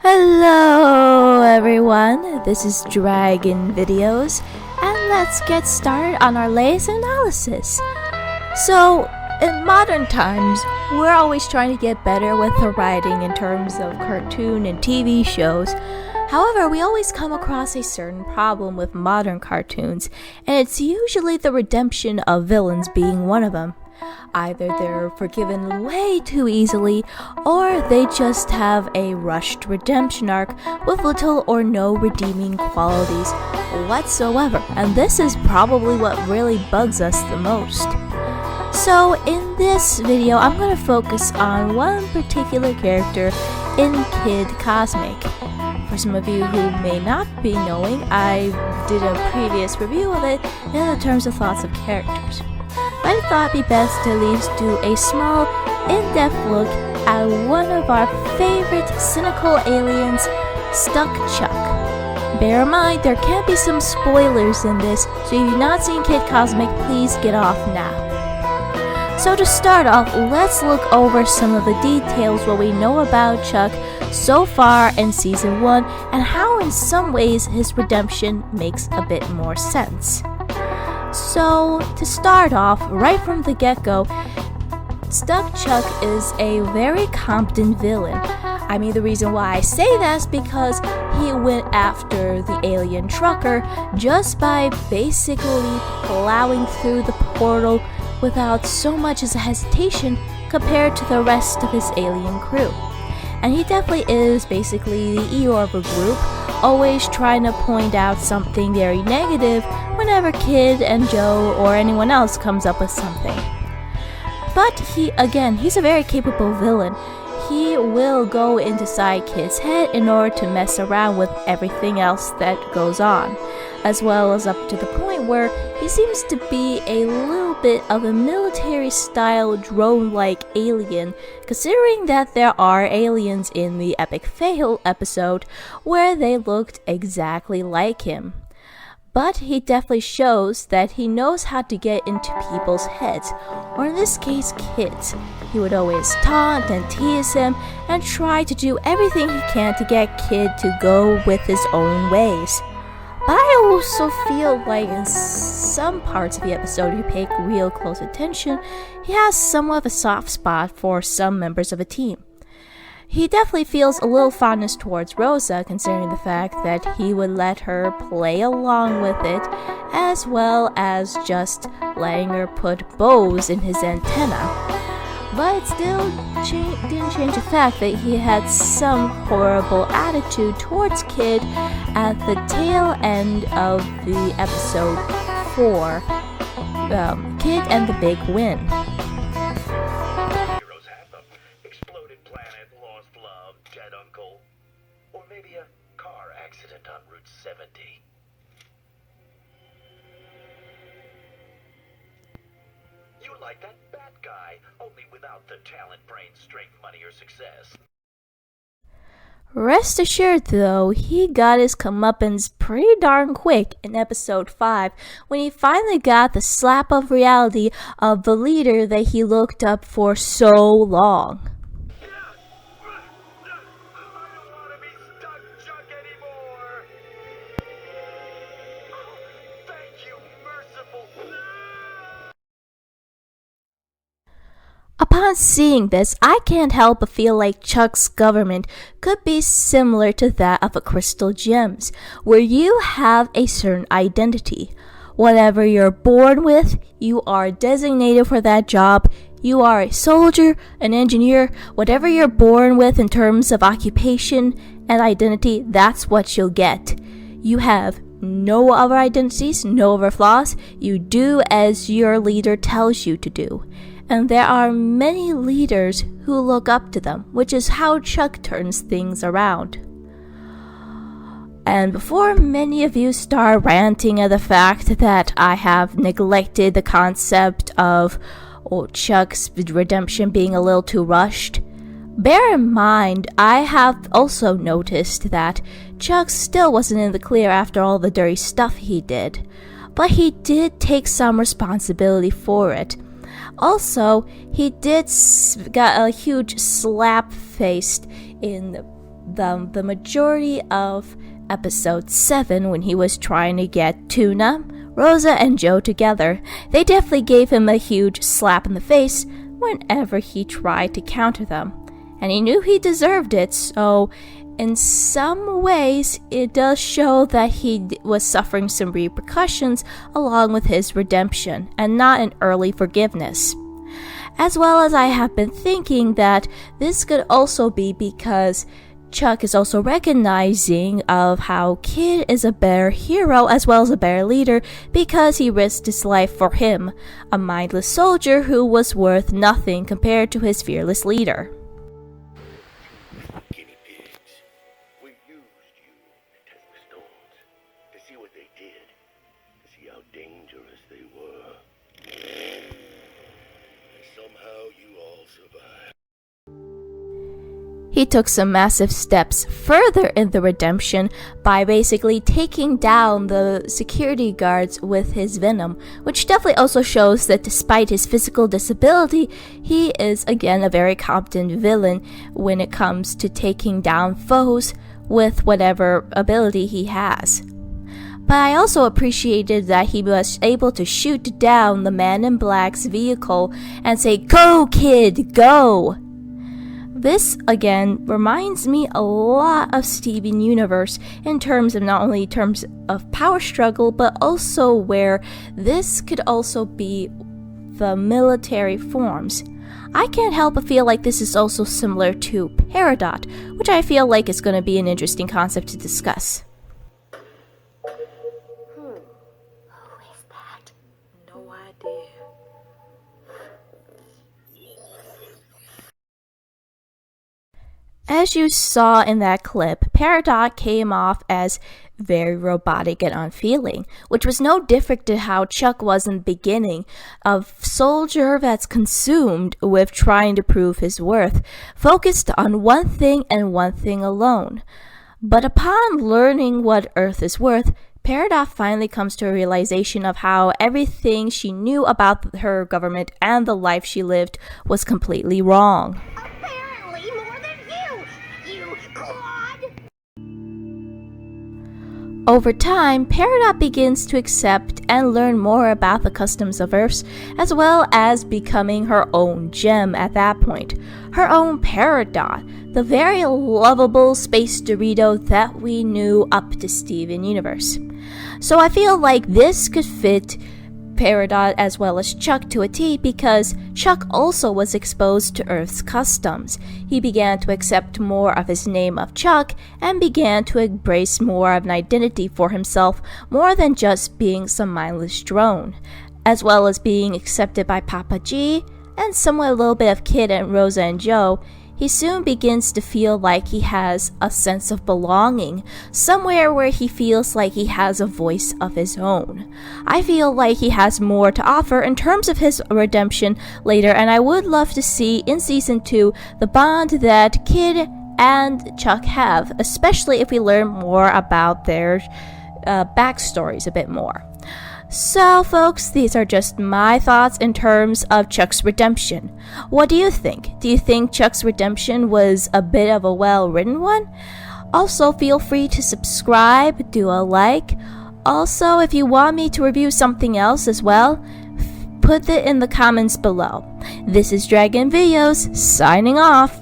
Hello everyone, this is Dragon Videos, and let's get started on our latest analysis. So, in modern times, we're always trying to get better with the writing in terms of cartoon and TV shows. However, we always come across a certain problem with modern cartoons, and it's usually the redemption of villains being one of them. Either they're forgiven way too easily, or they just have a rushed redemption arc with little or no redeeming qualities whatsoever, and this is probably what really bugs us the most. So in this video, I'm going to focus on one particular character in Kid Cosmic. For some of you who may not be knowing, I did a previous review of it in the terms of thoughts of characters. I thought it'd be best to at least do a small, in-depth look at one of our favorite cynical aliens, Stuck Chuck. Bear in mind, there can be some spoilers in this, so if you've not seen Kid Cosmic, please get off now. So to start off, let's look over some of the details what we know about Chuck so far in Season 1, and how in some ways his redemption makes a bit more sense. So, to start off, right from the get-go, Stuck Chuck is a very competent villain. I mean, the reason why I say that is because he went after the alien trucker just by basically plowing through the portal without so much as a hesitation compared to the rest of his alien crew. And he definitely is basically the Eeyore of a group, always trying to point out something very negative whenever Kid and Joe or anyone else comes up with something. But he's a very capable villain. He will go into Kid's head in order to mess around with everything else that goes on, as well as up to the point where he seems to be a little bit of a military-style drone-like alien, considering that there are aliens in the Epic Fail episode where they looked exactly like him. But he definitely shows that he knows how to get into people's heads, or in this case, kids. He would always taunt and tease him and try to do everything he can to get Kid to go with his own ways. But I also feel like in some parts of the episode, if you pay real close attention, he has somewhat of a soft spot for some members of a team. He definitely feels a little fondness towards Rosa, considering the fact that he would let her play along with it, as well as just letting her put bows in his antenna. But it still didn't change the fact that he had some horrible attitude towards Kid at the tail end of the episode 4, Kid and the Big Win. Heroes have them. Exploded planet, lost love, dead uncle, or maybe a car accident on Route 70. You like that bad guy, only without the talent, brain, strength, money, or success. Rest assured though, he got his comeuppance pretty darn quick in episode 5 when he finally got the slap of reality of the leader that he looked up for so long. I don't want to be Stuck Chuck anymore. Thank you, merciful. Upon seeing this, I can't help but feel like Chuck's government could be similar to that of a Crystal Gems, where you have a certain identity. Whatever you're born with, you are designated for that job. You are a soldier, an engineer, whatever you're born with in terms of occupation and identity, that's what you'll get. You have no other identities, no other flaws. You do as your leader tells you to do. And there are many leaders who look up to them, which is how Chuck turns things around. And before many of you start ranting at the fact that I have neglected the concept of Chuck's redemption being a little too rushed, bear in mind I have also noticed that Chuck still wasn't in the clear after all the dirty stuff he did, but he did take some responsibility for it. Also, he did got a huge slap faced in the majority of episode 7 when he was trying to get Tuna, Rosa, and Joe together. They definitely gave him a huge slap in the face whenever he tried to counter them. And he knew he deserved it, so in some ways it does show that he was suffering some repercussions along with his redemption and not an early forgiveness. As well as I have been thinking that this could also be because Chuck is also recognizing of how Kid is a better hero as well as a better leader because he risked his life for him, a mindless soldier who was worth nothing compared to his fearless leader. Guinea pigs. We used you to test the stones, to see what they did, to see how dangerous they were. Somehow you all survived. He took some massive steps further in the redemption by basically taking down the security guards with his venom, which definitely also shows that despite his physical disability, he is again a very competent villain when it comes to taking down foes with whatever ability he has. But I also appreciated that he was able to shoot down the Man in Black's vehicle and say, "Go, Kid, go!" This, again, reminds me a lot of Steven Universe in terms of not only terms of power struggle, but also where this could also be the military forms. I can't help but feel like this is also similar to Peridot, which I feel like is going to be an interesting concept to discuss. Who is that? No idea. As you saw in that clip, Peridot came off as very robotic and unfeeling, which was no different to how Chuck was in the beginning, a soldier that's consumed with trying to prove his worth, focused on one thing and one thing alone. But upon learning what Earth is worth, Peridot finally comes to a realization of how everything she knew about her government and the life she lived was completely wrong. Apparently more than you clod! Over time, Peridot begins to accept and learn more about the customs of Earth, as well as becoming her own gem at that point. Her own Peridot, the very lovable space Dorito that we knew up to Steven Universe. So I feel like this could fit Peridot as well as Chuck to a T because Chuck also was exposed to Earth's customs. He began to accept more of his name of Chuck and began to embrace more of an identity for himself more than just being some mindless drone, as well as being accepted by Papa G and somewhat a little bit of Kid and Rosa and Joe. He soon begins to feel like he has a sense of belonging, somewhere where he feels like he has a voice of his own. I feel like he has more to offer in terms of his redemption later, and I would love to see in Season 2 the bond that Kid and Chuck have, especially if we learn more about their backstories a bit more. So, folks, these are just my thoughts in terms of Chuck's redemption. What do you think? Do you think Chuck's redemption was a bit of a well-written one? Also, feel free to subscribe, do a like. Also, if you want me to review something else as well, put it in the comments below. This is Dragon Videos, signing off.